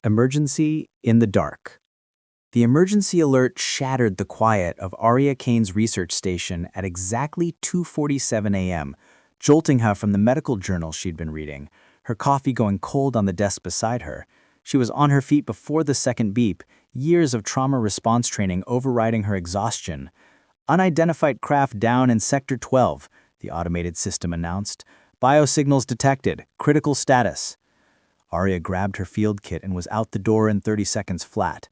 Emergency in the dark. The emergency alert shattered the quiet of Arya Kane's research station at exactly 2:47 a.m., jolting her from the medical journal she'd been reading, her coffee going cold on the desk beside her. She was on her feet before the second beep, years of trauma response training overriding her exhaustion. Unidentified craft down in Sector 12, the automated system announced. Biosignals detected, critical status. Arya grabbed her field kit and was out the door in 30 seconds flat.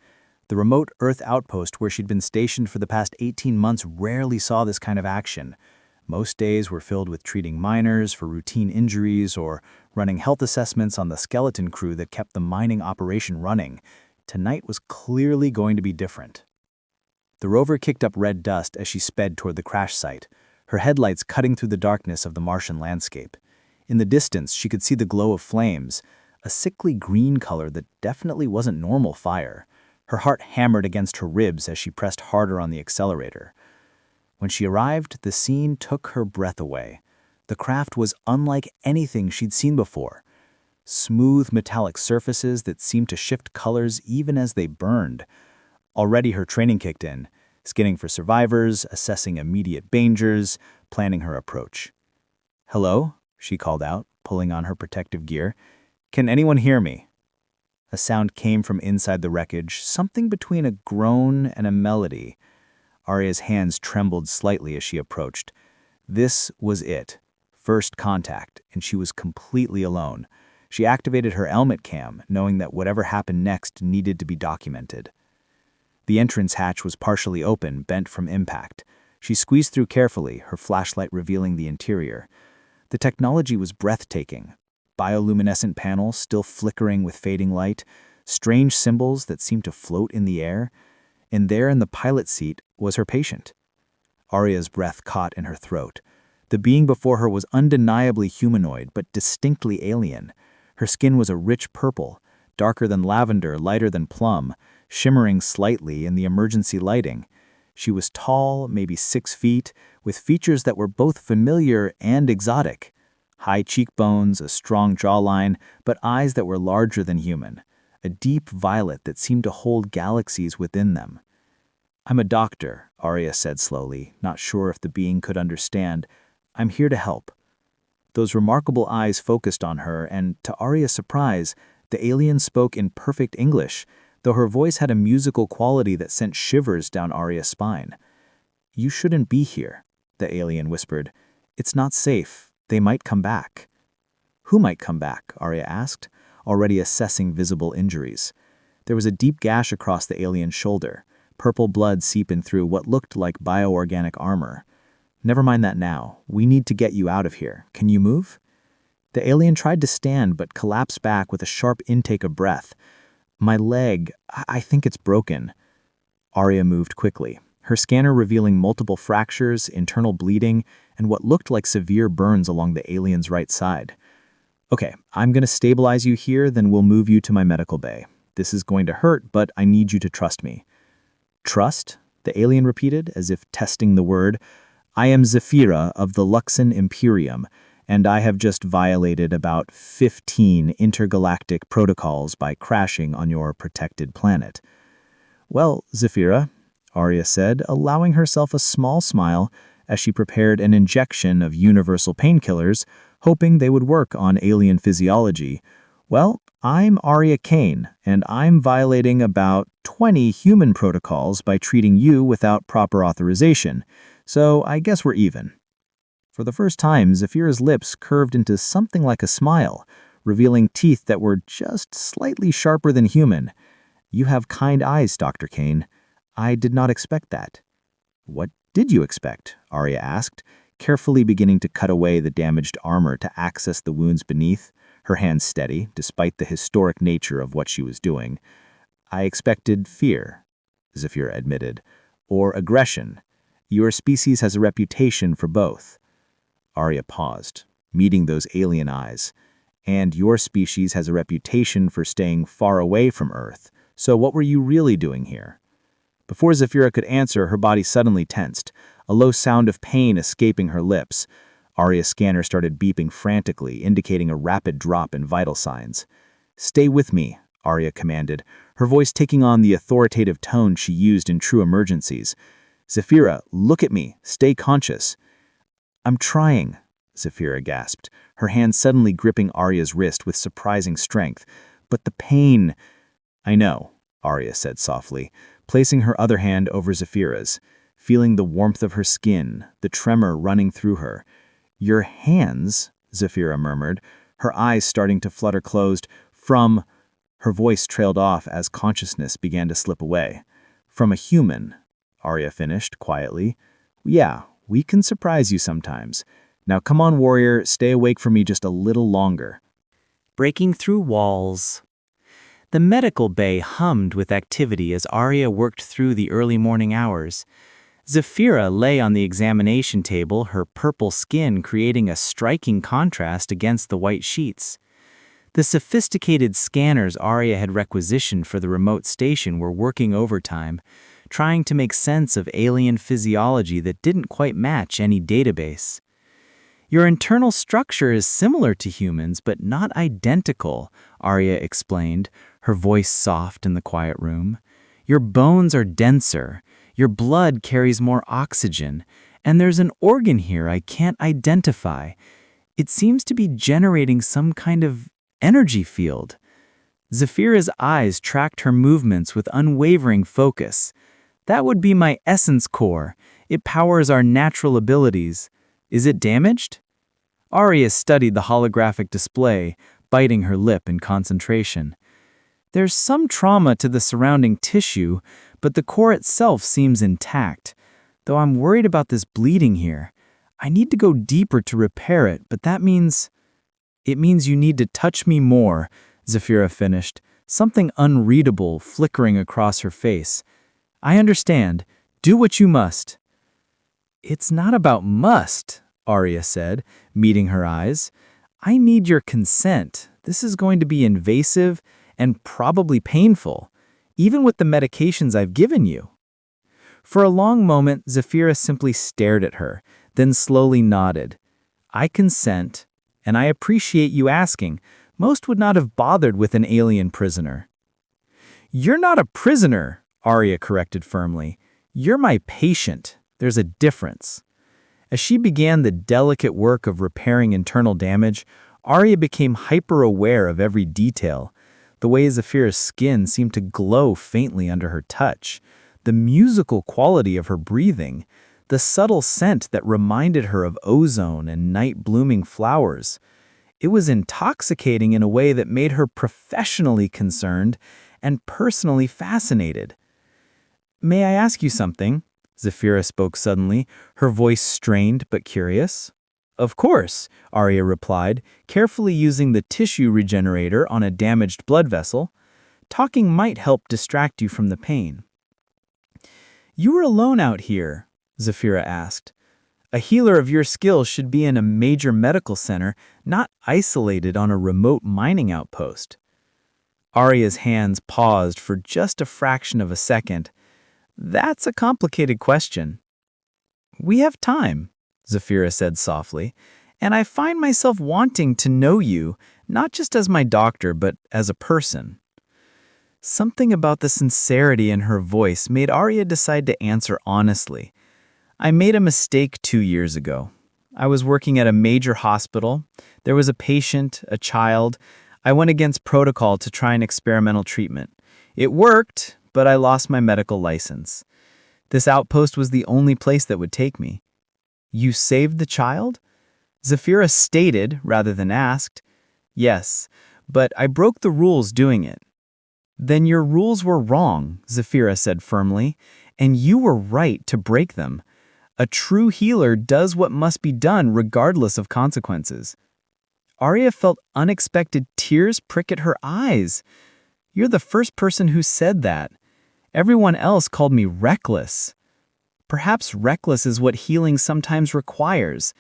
The remote Earth outpost where she'd been stationed for the past 18 months rarely saw this kind of action. Most days were filled with treating miners for routine injuries or running health assessments on the skeleton crew that kept the mining operation running. Tonight was clearly going to be different. The rover kicked up red dust as she sped toward the crash site, her headlights cutting through the darkness of the Martian landscape. In the distance, she could see the glow of flames, a sickly green color that definitely wasn't normal fire. Her heart hammered against her ribs as she pressed harder on the accelerator. When she arrived, the scene took her breath away. The craft was unlike anything she'd seen before. Smooth metallic surfaces that seemed to shift colors even as they burned. Already her training kicked in, scanning for survivors, assessing immediate dangers, planning her approach. "Hello?" she called out, pulling on her protective gear. "Can anyone hear me?" A sound came from inside the wreckage, something between a groan and a melody. Arya's hands trembled slightly as she approached. This was it. First contact, and she was completely alone. She activated her helmet cam, knowing that whatever happened next needed to be documented. The entrance hatch was partially open, bent from impact. She squeezed through carefully, her flashlight revealing the interior. The technology was breathtaking. Bioluminescent panels still flickering with fading light, strange symbols that seemed to float in the air, and there in the pilot seat was her patient. Arya's breath caught in her throat. The being before her was undeniably humanoid, but distinctly alien. Her skin was a rich purple, darker than lavender, lighter than plum, shimmering slightly in the emergency lighting. She was tall, maybe 6 feet, with features that were both familiar and exotic. High cheekbones, a strong jawline, but eyes that were larger than human. A deep violet that seemed to hold galaxies within them. "I'm a doctor," Arya said slowly, not sure if the being could understand. "I'm here to help." Those remarkable eyes focused on her, and to Arya's surprise, the alien spoke in perfect English, though her voice had a musical quality that sent shivers down Arya's spine. "You shouldn't be here," the alien whispered. "It's not safe. They might come back." "Who might come back?" Arya asked, already assessing visible injuries. There was a deep gash across the alien's shoulder, purple blood seeping through what looked like bioorganic armor. "Never mind that now. We need to get you out of here. Can you move?" The alien tried to stand but collapsed back with a sharp intake of breath. "My leg, I think it's broken." Arya moved quickly, her scanner revealing multiple fractures, internal bleeding, and what looked like severe burns along the alien's right side. "Okay, I'm going to stabilize you here, then we'll move you to my medical bay. This is going to hurt, but I need you to trust me." "Trust?" the alien repeated, as if testing the word. "I am Zephyra of the Luxon Imperium, and I have just violated about 15 intergalactic protocols by crashing on your protected planet." "Well, Zephyra," Arya said, allowing herself a small smile as she prepared an injection of universal painkillers, hoping they would work on alien physiology. "Well, I'm Arya Kane, and I'm violating about 20 human protocols by treating you without proper authorization, so I guess we're even." For the first time, Zephyra's lips curved into something like a smile, revealing teeth that were just slightly sharper than human. "You have kind eyes, Dr. Kane. I did not expect that." "What did you expect?" Arya asked, carefully beginning to cut away the damaged armor to access the wounds beneath, her hands steady, despite the historic nature of what she was doing. "I expected fear," Zephyra admitted, "or aggression. Your species has a reputation for both." Arya paused, meeting those alien eyes. "And your species has a reputation for staying far away from Earth. So what were you really doing here?" Before Zephyra could answer, her body suddenly tensed, a low sound of pain escaping her lips. Arya's scanner started beeping frantically, indicating a rapid drop in vital signs. "Stay with me," Arya commanded, her voice taking on the authoritative tone she used in true emergencies. "Zafira, look at me. Stay conscious." "I'm trying," Zafira gasped, her hand suddenly gripping Arya's wrist with surprising strength. "But the pain—" "I know," Arya said softly, placing her other hand over Zafira's, feeling the warmth of her skin, the tremor running through her. "Your hands," Zafira murmured, her eyes starting to flutter closed, "from—" Her voice trailed off as consciousness began to slip away. "From a human," Arya finished quietly. "Yeah, we can surprise you sometimes. Now come on, warrior, stay awake for me just a little longer." Breaking through walls. The medical bay hummed with activity as Arya worked through the early morning hours. Zafira lay on the examination table, her purple skin creating a striking contrast against the white sheets. The sophisticated scanners Arya had requisitioned for the remote station were working overtime, trying to make sense of alien physiology that didn't quite match any database. "Your internal structure is similar to humans, but not identical," Arya explained, her voice soft in the quiet room. "Your bones are denser, your blood carries more oxygen, and there's an organ here I can't identify. It seems to be generating some kind of energy field." Zafira's eyes tracked her movements with unwavering focus. "That would be my essence core. It powers our natural abilities. Is it damaged?" Arya studied the holographic display, biting her lip in concentration. "There's some trauma to the surrounding tissue, but the core itself seems intact. Though I'm worried about this bleeding here. I need to go deeper to repair it, but that means—" "It means you need to touch me more," Zafira finished, something unreadable flickering across her face. "I understand. Do what you must." "It's not about must," Arya said, meeting her eyes. "I need your consent. This is going to be invasive and probably painful, even with the medications I've given you." For a long moment, Zafira simply stared at her, then slowly nodded. "I consent, and I appreciate you asking. Most would not have bothered with an alien prisoner." "You're not a prisoner," Arya corrected firmly. "You're my patient. There's a difference." As she began the delicate work of repairing internal damage, Arya became hyper-aware of every detail. The way Zafira's skin seemed to glow faintly under her touch, the musical quality of her breathing, the subtle scent that reminded her of ozone and night-blooming flowers. It was intoxicating in a way that made her professionally concerned and personally fascinated. "May I ask you something?" Zafira spoke suddenly, her voice strained but curious. "Of course," Arya replied, carefully using the tissue regenerator on a damaged blood vessel. "Talking might help distract you from the pain." "You were alone out here?" Zafira asked. "A healer of your skills should be in a major medical center, not isolated on a remote mining outpost." Arya's hands paused for just a fraction of a second. "That's a complicated question." "We have time," Zafira said softly, "and I find myself wanting to know you, not just as my doctor, but as a person." Something about the sincerity in her voice made Arya decide to answer honestly. "I made a mistake 2 years ago. I was working at a major hospital. There was a patient, a child. I went against protocol to try an experimental treatment. It worked, but I lost my medical license. This outpost was the only place that would take me." "You saved the child?" Zafira stated, rather than asked. "Yes, but I broke the rules doing it." "Then your rules were wrong," Zafira said firmly, "and you were right to break them. A true healer does what must be done regardless of consequences." Arya felt unexpected tears prick at her eyes. "You're the first person who said that. Everyone else called me reckless." "Perhaps reckless is what healing sometimes requires."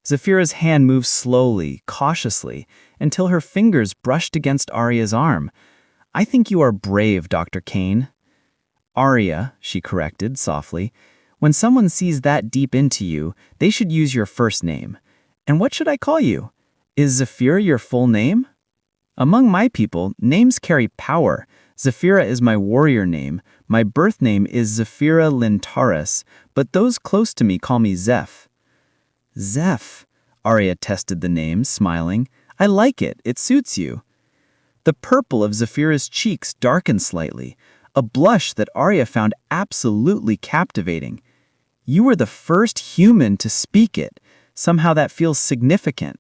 Zafira's hand moved slowly, cautiously, until her fingers brushed against Arya's arm. "I think you are brave, Dr. Kane." "Arya," she corrected softly, "when someone sees that deep into you, they should use your first name. And what should I call you? Is Zafira your full name?" Among my people, names carry power. Zephyra is my warrior name. My birth name is Zephyra Lintaris, but those close to me call me Zeph. Zeph, Arya tested the name, smiling. I like it. It suits you. The purple of Zephyra's cheeks darkened slightly, a blush that Arya found absolutely captivating. You were the first human to speak it. Somehow that feels significant.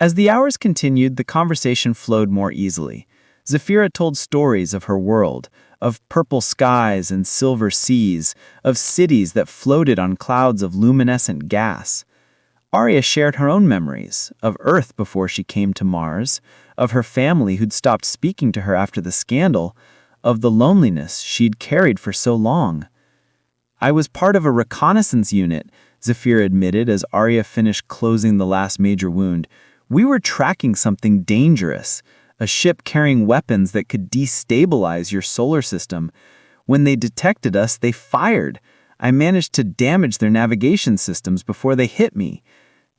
As the hours continued, the conversation flowed more easily. Zephyra told stories of her world, of purple skies and silver seas, of cities that floated on clouds of luminescent gas. Arya shared her own memories, of Earth before she came to Mars, of her family who'd stopped speaking to her after the scandal, of the loneliness she'd carried for so long. I was part of a reconnaissance unit, Zephyra admitted as Arya finished closing the last major wound. We were tracking something dangerous, a ship carrying weapons that could destabilize your solar system. When they detected us, they fired. I managed to damage their navigation systems before they hit me.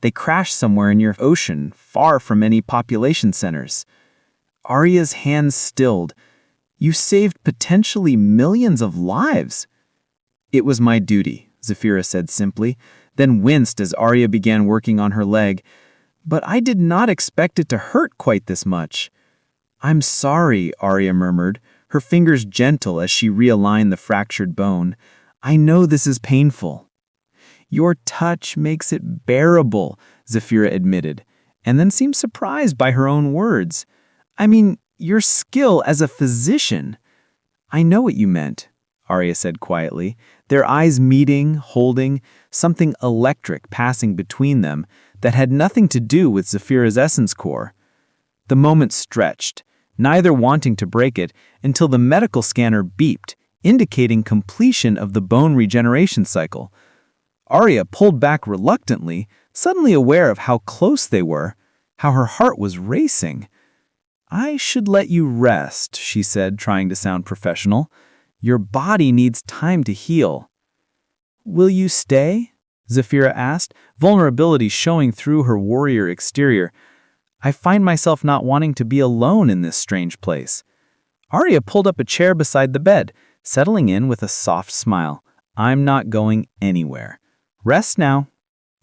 They crashed somewhere in your ocean, far from any population centers. Arya's hands stilled. You saved potentially millions of lives. It was my duty, Zephyra said simply, then winced as Arya began working on her leg. But I did not expect it to hurt quite this much. I'm sorry, Arya murmured, her fingers gentle as she realigned the fractured bone. I know this is painful. Your touch makes it bearable, Zephyra admitted, and then seemed surprised by her own words. I mean, your skill as a physician. I know what you meant, Arya said quietly, their eyes meeting, holding, something electric passing between them that had nothing to do with Zephyra's essence core. The moment stretched, neither wanting to break it until the medical scanner beeped, indicating completion of the bone regeneration cycle. Arya pulled back reluctantly, suddenly aware of how close they were, how her heart was racing. I should let you rest, she said, trying to sound professional. Your body needs time to heal. Will you stay? Zephyra asked, vulnerability showing through her warrior exterior. I find myself not wanting to be alone in this strange place. Arya pulled up a chair beside the bed, settling in with a soft smile. I'm not going anywhere. Rest now.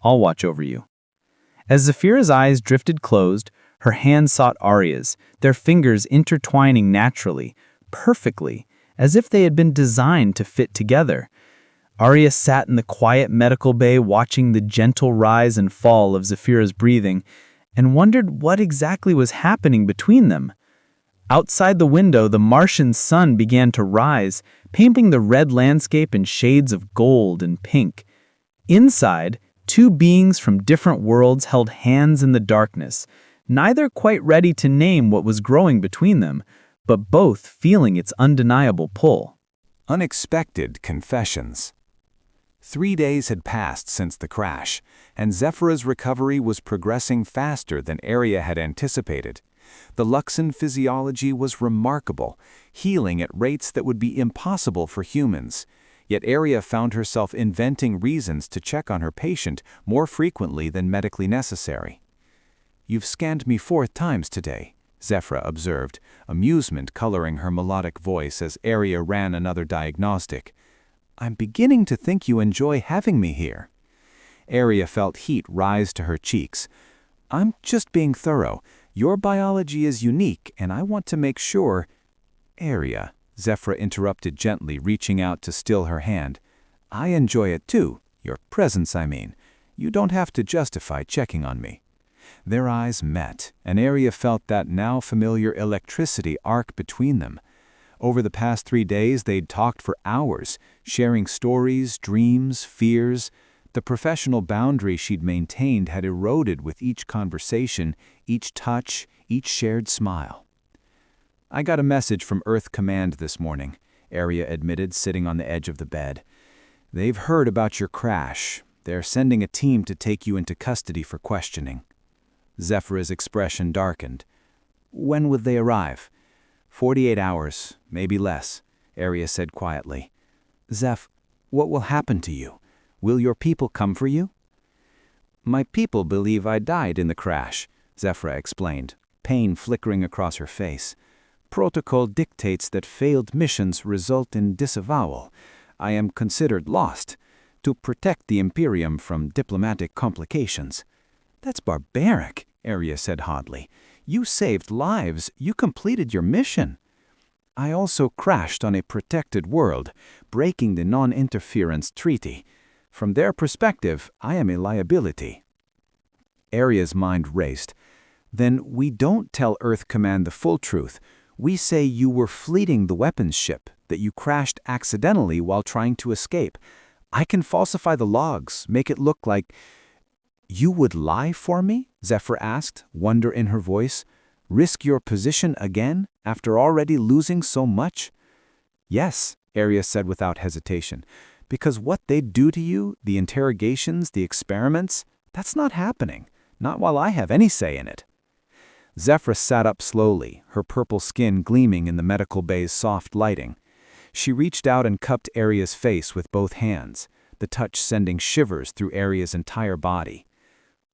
I'll watch over you. As Zephyra's eyes drifted closed, her hands sought Arya's, their fingers intertwining naturally, perfectly, as if they had been designed to fit together. Arya sat in the quiet medical bay watching the gentle rise and fall of Zephyra's breathing and wondered what exactly was happening between them. Outside the window, the Martian sun began to rise, painting the red landscape in shades of gold and pink. Inside, two beings from different worlds held hands in the darkness, neither quite ready to name what was growing between them, but both feeling its undeniable pull. Unexpected confessions. 3 days had passed since the crash, and Zephyra's recovery was progressing faster than Arya had anticipated. The Luxan physiology was remarkable, healing at rates that would be impossible for humans. Yet Arya found herself inventing reasons to check on her patient more frequently than medically necessary. You've scanned me 4 times today, Zephyra observed, amusement coloring her melodic voice as Arya ran another diagnostic. I'm beginning to think you enjoy having me here. Arya felt heat rise to her cheeks. I'm just being thorough. Your biology is unique, and I want to make sure— Arya, Zephyra interrupted gently, reaching out to still her hand. I enjoy it too. Your presence, I mean. You don't have to justify checking on me. Their eyes met, and Arya felt that now familiar electricity arc between them. Over the past 3 days, they'd talked for hours, sharing stories, dreams, fears. The professional boundary she'd maintained had eroded with each conversation, each touch, each shared smile. I got a message from Earth Command this morning, Arya admitted, sitting on the edge of the bed. They've heard about your crash. They're sending a team to take you into custody for questioning. Zephyra's expression darkened. When would they arrive? 48 hours, maybe less, Arya said quietly. Zeph, what will happen to you? Will your people come for you? My people believe I died in the crash, Zephyra explained, pain flickering across her face. "Protocol dictates that failed missions result in disavowal. I am considered lost. To protect the Imperium from diplomatic complications." "That's barbaric," Arya said hotly. "You saved lives. You completed your mission." "I also crashed on a protected world, breaking the non-interference treaty. From their perspective, I am a liability." Arya's mind raced. "Then we don't tell Earth Command the full truth. We say you were fleeting the weapons ship, that you crashed accidentally while trying to escape. I can falsify the logs, make it look like—" "You would lie for me?" Zephyr asked, wonder in her voice. "Risk your position again, after already losing so much?" "Yes," Arya said without hesitation, "because what they do to you, the interrogations, the experiments, that's not happening. Not while I have any say in it." Zephyr sat up slowly, her purple skin gleaming in the medical bay's soft lighting. She reached out and cupped Arya's face with both hands, the touch sending shivers through Arya's entire body.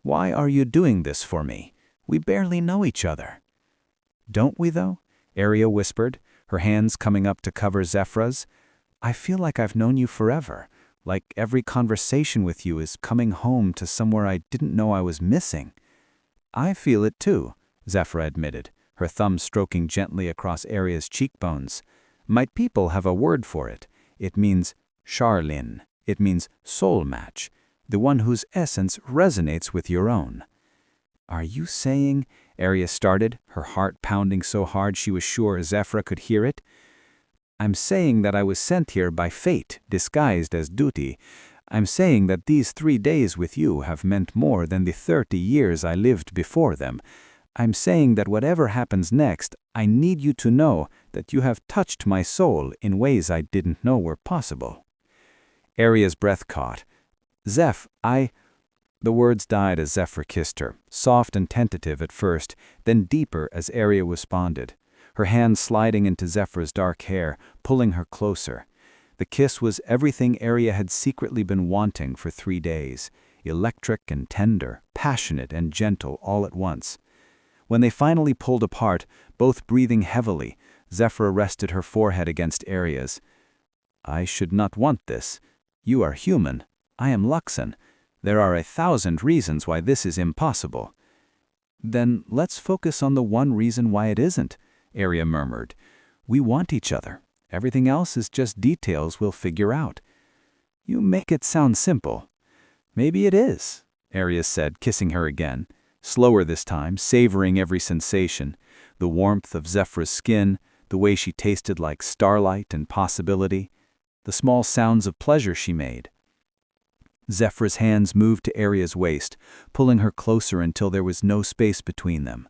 "Why are you doing this for me? We barely know each other." "Don't we, though?" Arya whispered, her hands coming up to cover Zephyr's. "I feel like I've known you forever, like every conversation with you is coming home to somewhere I didn't know I was missing." "I feel it too," Zephyr admitted, her thumb stroking gently across Arya's cheekbones. "My people have a word for it. It means Charlin. It means soul match, the one whose essence resonates with your own." "Are you saying—" Arya started, her heart pounding so hard she was sure Zephyr could hear it. "I'm saying that I was sent here by fate, disguised as duty. I'm saying that these 3 days with you have meant more than the 30 years I lived before them. I'm saying that whatever happens next, I need you to know that you have touched my soul in ways I didn't know were possible." Arya's breath caught. "Zeph, The words died as Zephyr kissed her, soft and tentative at first, then deeper as Arya responded, her hand sliding into Zephyr's dark hair, pulling her closer. The kiss was everything Arya had secretly been wanting for 3 days, electric and tender, passionate and gentle all at once. When they finally pulled apart, both breathing heavily, Zephyr rested her forehead against Arya's. "I should not want this. You are human. I am Luxon. There are 1,000 reasons why this is impossible." "Then let's focus on the one reason why it isn't," Arya murmured. "We want each other. Everything else is just details we'll figure out." "You make it sound simple." "Maybe it is," Arya said, kissing her again, slower this time, savoring every sensation, the warmth of Zephyr's skin, the way she tasted like starlight and possibility, the small sounds of pleasure she made. Zephyr's hands moved to Arya's waist, pulling her closer until there was no space between them.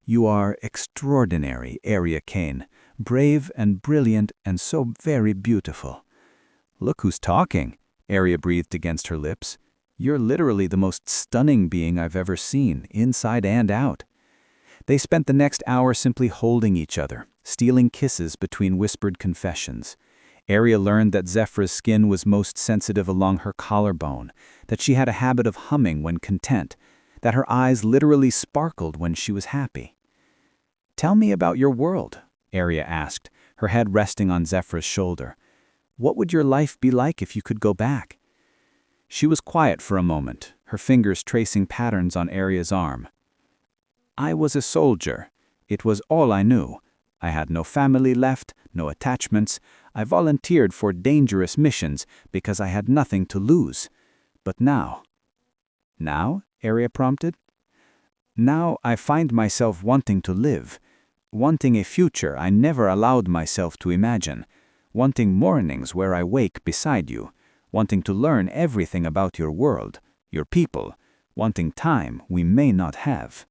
"You are extraordinary, Arya Kane, brave and brilliant and so very beautiful." "Look who's talking," Arya breathed against her lips. "You're literally the most stunning being I've ever seen, inside and out." They spent the next hour simply holding each other, stealing kisses between whispered confessions. Arya learned that Zephyr's skin was most sensitive along her collarbone, that she had a habit of humming when content, that her eyes literally sparkled when she was happy. "Tell me about your world," Arya asked, her head resting on Zephyr's shoulder. "What would your life be like if you could go back?" She was quiet for a moment, her fingers tracing patterns on Arya's arm. "I was a soldier. It was all I knew. I had no family left, no attachments. I volunteered for dangerous missions because I had nothing to lose. But now—" "Now?" Arya prompted. "Now I find myself wanting to live, wanting a future I never allowed myself to imagine, wanting mornings where I wake beside you, wanting to learn everything about your world, your people, wanting time we may not have."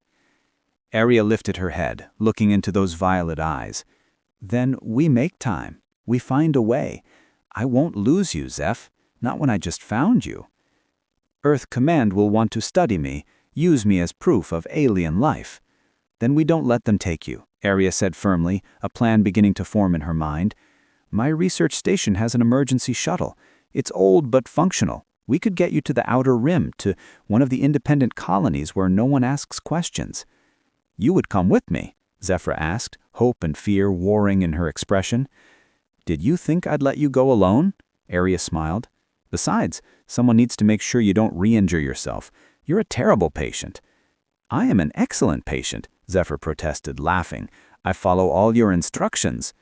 Arya lifted her head, looking into those violet eyes. "Then we make time. We find a way. I won't lose you, Zeph, not when I just found you. Earth Command will want to study me, use me as proof of alien life. Then we don't let them take you," Arya said firmly, a plan beginning to form in her mind. "My research station has an emergency shuttle. It's old but functional. We could get you to the Outer Rim, to one of the independent colonies where no one asks questions." You would come with me, Zephyra asked, hope and fear warring in her expression. Did you think I'd let you go alone? Aria smiled. Besides, someone needs to make sure you don't re-injure yourself. You're a terrible patient. I am an excellent patient, Zephyr protested, laughing. I follow all your instructions.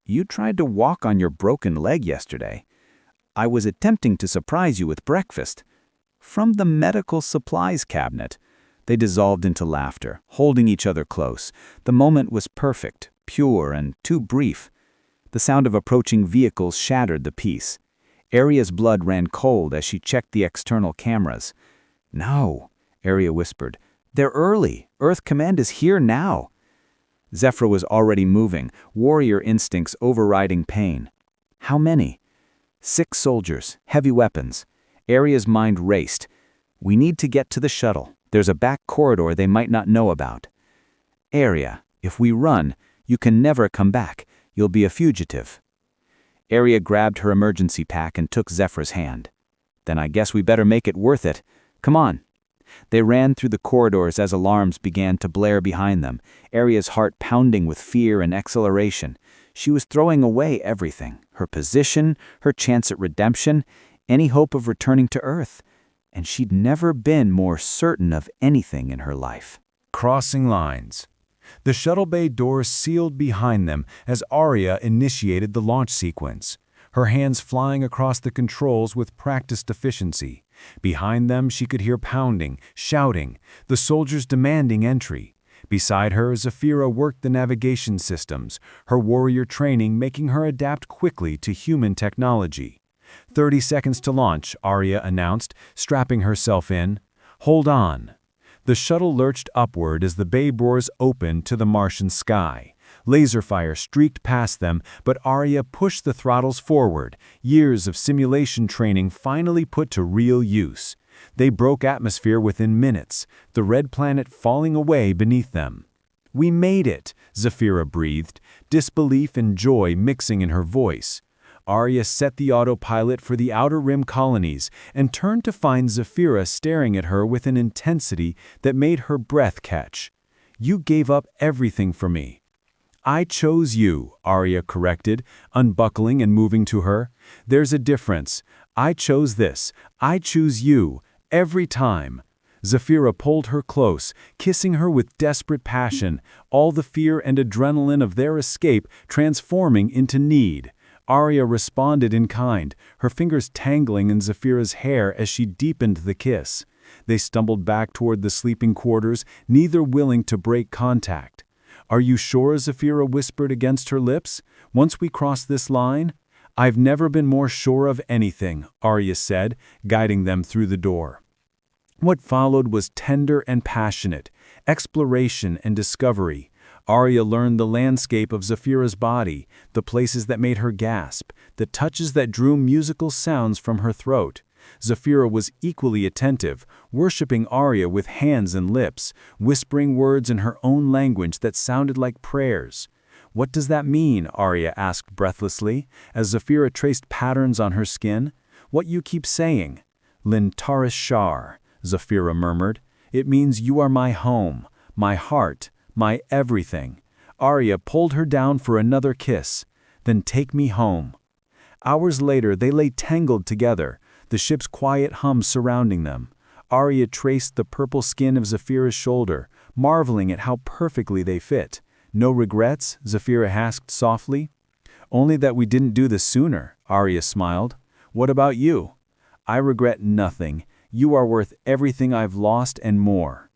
You tried to walk on your broken leg yesterday. I was attempting to surprise you with breakfast. From the medical supplies cabinet. They dissolved into laughter, holding each other close. The moment was perfect, pure, and too brief. The sound of approaching vehicles shattered the peace. Aria's blood ran cold as she checked the external cameras. No, Aria whispered. They're early. Earth Command is here now. Zephyra was already moving, warrior instincts overriding pain. How many? 6 soldiers, heavy weapons. Aria's mind raced. We need to get to the shuttle. There's a back corridor they might not know about. Aria, if we run, you can never come back. You'll be a fugitive. Aria grabbed her emergency pack and took Zephyra's hand. Then I guess we better make it worth it. Come on. They ran through the corridors as alarms began to blare behind them, Aria's heart pounding with fear and exhilaration. She was throwing away everything, her position, her chance at redemption, any hope of returning to Earth. And she'd never been more certain of anything in her life. Crossing lines. The shuttle bay doors sealed behind them as Aria initiated the launch sequence, her hands flying across the controls with practiced efficiency. Behind them, she could hear pounding, shouting, the soldiers demanding entry. Beside her, Zephyra worked the navigation systems, her warrior training making her adapt quickly to human technology. 30 seconds to launch, Aria announced, strapping herself in. Hold on. The shuttle lurched upward as the bay doors opened to the Martian sky. Laser fire streaked past them, but Aria pushed the throttles forward, years of simulation training finally put to real use. They broke atmosphere within minutes, the red planet falling away beneath them. We made it, Zephyra breathed, disbelief and joy mixing in her voice. Aria set the autopilot for the Outer Rim colonies and turned to find Zephyra staring at her with an intensity that made her breath catch. You gave up everything for me. I chose you, Aria corrected, unbuckling and moving to her. There's a difference. I chose this. I choose you. Every time. Zephyra pulled her close, kissing her with desperate passion, all the fear and adrenaline of their escape transforming into need. Aria responded in kind, her fingers tangling in Zephyra's hair as she deepened the kiss. They stumbled back toward the sleeping quarters, neither willing to break contact. Are you sure, Zephyra whispered against her lips? Once we cross this line? I've never been more sure of anything, Aria said, guiding them through the door. What followed was tender and passionate, exploration and discovery. Aria learned the landscape of Zephyra's body, the places that made her gasp, the touches that drew musical sounds from her throat. Zephyra was equally attentive, worshipping Aria with hands and lips, whispering words in her own language that sounded like prayers. What does that mean? Aria asked breathlessly, as Zephyra traced patterns on her skin. What you keep saying? Lintaris Shar, Zephyra murmured. It means you are my home, my heart, my everything. Aria pulled her down for another kiss. Then take me home. Hours later, they lay tangled together, the ship's quiet hum surrounding them. Aria traced the purple skin of Zephyra's shoulder, marveling at how perfectly they fit. No regrets? Zephyra asked softly. Only that we didn't do this sooner, Aria smiled. What about you? I regret nothing. You are worth everything I've lost and more.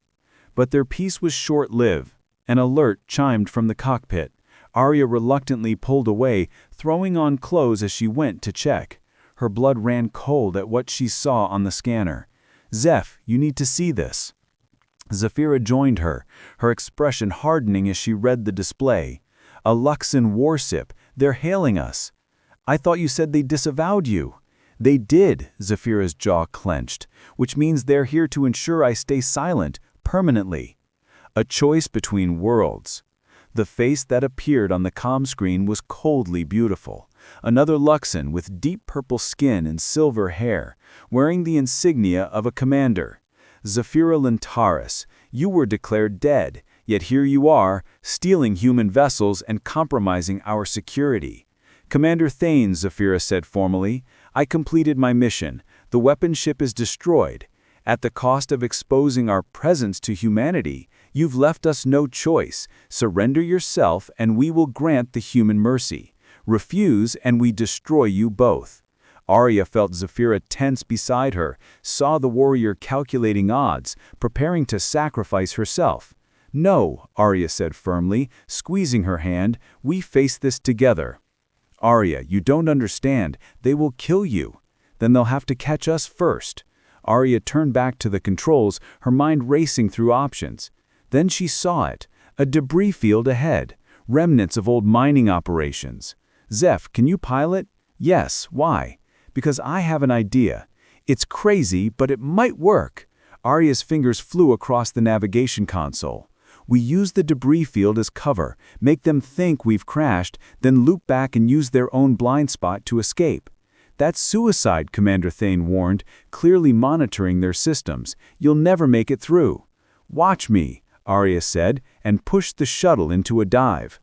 But their peace was short-lived. An alert chimed from the cockpit. Aria reluctantly pulled away, throwing on clothes as she went to check. Her blood ran cold at what she saw on the scanner. Zeph, you need to see this. Zephyra joined her, her expression hardening as she read the display. A Luxan warship, they're hailing us. I thought you said they disavowed you. They did, Zephyra's jaw clenched, which means they're here to ensure I stay silent, permanently. A choice between worlds. The face that appeared on the comm screen was coldly beautiful. Another Luxan with deep purple skin and silver hair, wearing the insignia of a commander. Zephyra Lintaris, you were declared dead, Yet here you are, stealing human vessels and compromising our security. Commander Thane, Zephyra said formally, I completed my mission. The weapon ship is destroyed. At the cost of exposing our presence to humanity, you've left us no choice. Surrender yourself and we will grant the human mercy. Refuse and we destroy you both. Arya felt Zephyra tense beside her, saw the warrior calculating odds, preparing to sacrifice herself. No, Arya said firmly, squeezing her hand, we face this together. Arya, you don't understand. They will kill you. Then they'll have to catch us first. Arya turned back to the controls, her mind racing through options. Then she saw it, a debris field ahead, remnants of old mining operations. Zeph, can you pilot? Yes, why? Because I have an idea. It's crazy, but it might work. Arya's fingers flew across the navigation console. We use the debris field as cover, make them think we've crashed, then loop back and use their own blind spot to escape. That's suicide, Commander Thane warned, clearly monitoring their systems. You'll never make it through. Watch me, Arya said, and pushed the shuttle into a dive.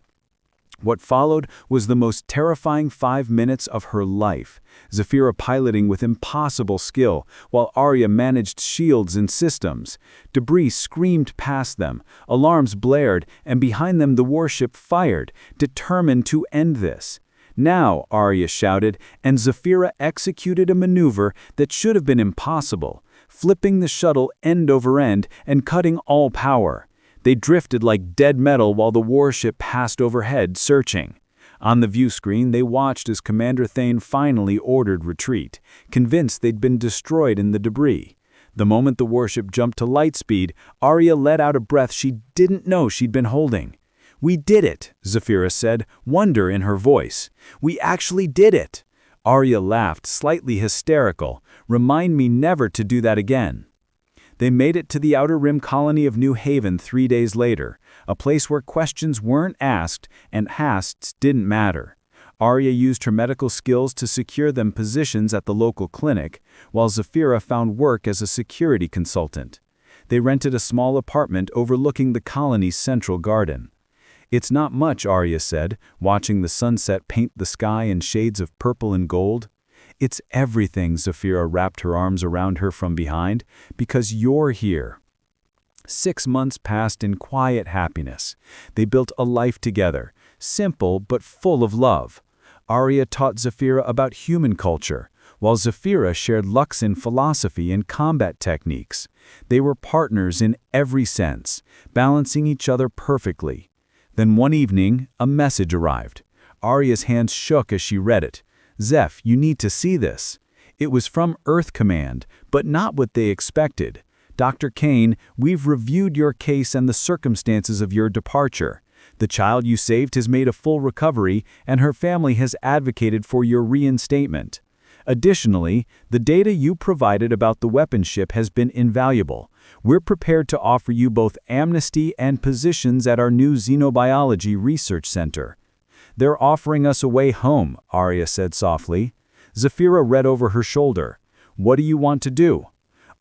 What followed was the most terrifying 5 minutes of her life, Zephyra piloting with impossible skill, while Arya managed shields and systems. Debris screamed past them, alarms blared, and behind them the warship fired, determined to end this. Now, Arya shouted, and Zephyra executed a maneuver that should have been impossible, flipping the shuttle end over end and cutting all power. They drifted like dead metal while the warship passed overhead, searching. On the view screen, they watched as Commander Thane finally ordered retreat, convinced they'd been destroyed in the debris. The moment the warship jumped to light speed, Arya let out a breath she didn't know she'd been holding. We did it, Zephyra said, wonder in her voice. We actually did it. Arya laughed, slightly hysterical. Remind me never to do that again. They made it to the Outer Rim colony of New Haven 3 days later, a place where questions weren't asked and asks didn't matter. Arya used her medical skills to secure them positions at the local clinic, while Zephyra found work as a security consultant. They rented a small apartment overlooking the colony's central garden. It's not much, Arya said, watching the sunset paint the sky in shades of purple and gold. It's everything, Zephyra wrapped her arms around her from behind, because you're here. 6 months passed in quiet happiness. They built a life together, simple but full of love. Arya taught Zephyra about human culture, while Zephyra shared Luxan philosophy and combat techniques. They were partners in every sense, balancing each other perfectly. Then one evening, a message arrived. Arya's hands shook as she read it. Zeph, you need to see this. It was from Earth Command, but not what they expected. Dr. Kane, we've reviewed your case and the circumstances of your departure. The child you saved has made a full recovery, and her family has advocated for your reinstatement. Additionally, the data you provided about the weapon ship has been invaluable. We're prepared to offer you both amnesty and positions at our new Xenobiology Research Center. They're offering us a way home, Arya said softly. Zephyra read over her shoulder. What do you want to do?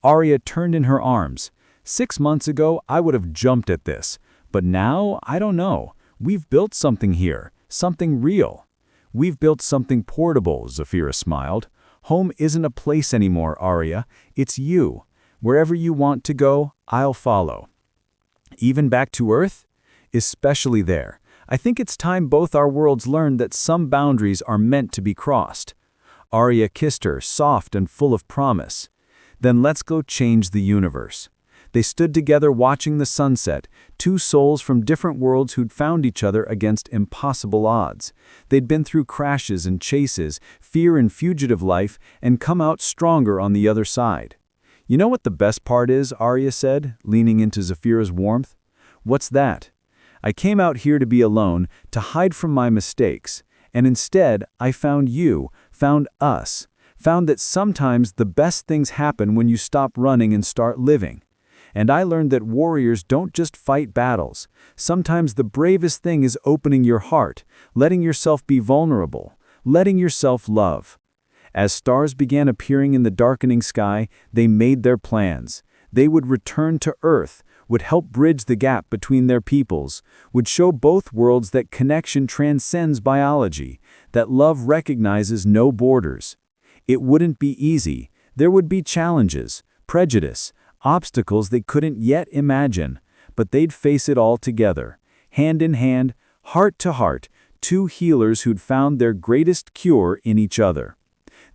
Arya turned in her arms. 6 months ago, I would have jumped at this. But now, I don't know. We've built something here, something real. We've built something portable, Zephyra smiled. Home isn't a place anymore, Arya. It's you. Wherever you want to go, I'll follow. Even back to Earth? Especially there. I think it's time both our worlds learned that some boundaries are meant to be crossed. Arya kissed her, soft and full of promise. Then let's go change the universe. They stood together watching the sunset, two souls from different worlds who'd found each other against impossible odds. They'd been through crashes and chases, fear and fugitive life, and come out stronger on the other side. You know what the best part is, Arya said, leaning into Zephyra's warmth. What's that? I came out here to be alone, to hide from my mistakes, and instead I found you, found us, found that sometimes the best things happen when you stop running and start living. And I learned that warriors don't just fight battles. Sometimes the bravest thing is opening your heart, letting yourself be vulnerable, letting yourself love. As stars began appearing in the darkening sky, they made their plans. They would return to Earth, would help bridge the gap between their peoples, would show both worlds that connection transcends biology, that love recognizes no borders. It wouldn't be easy. There would be challenges, prejudice, obstacles they couldn't yet imagine, but they'd face it all together, hand in hand, heart to heart, two healers who'd found their greatest cure in each other.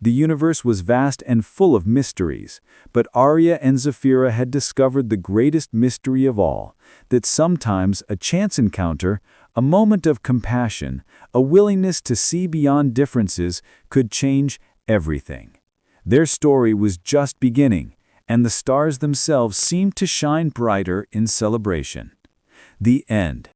The universe was vast and full of mysteries, but Arya and Zephyra had discovered the greatest mystery of all, that sometimes a chance encounter, a moment of compassion, a willingness to see beyond differences could change everything. Their story was just beginning, and the stars themselves seemed to shine brighter in celebration. The end.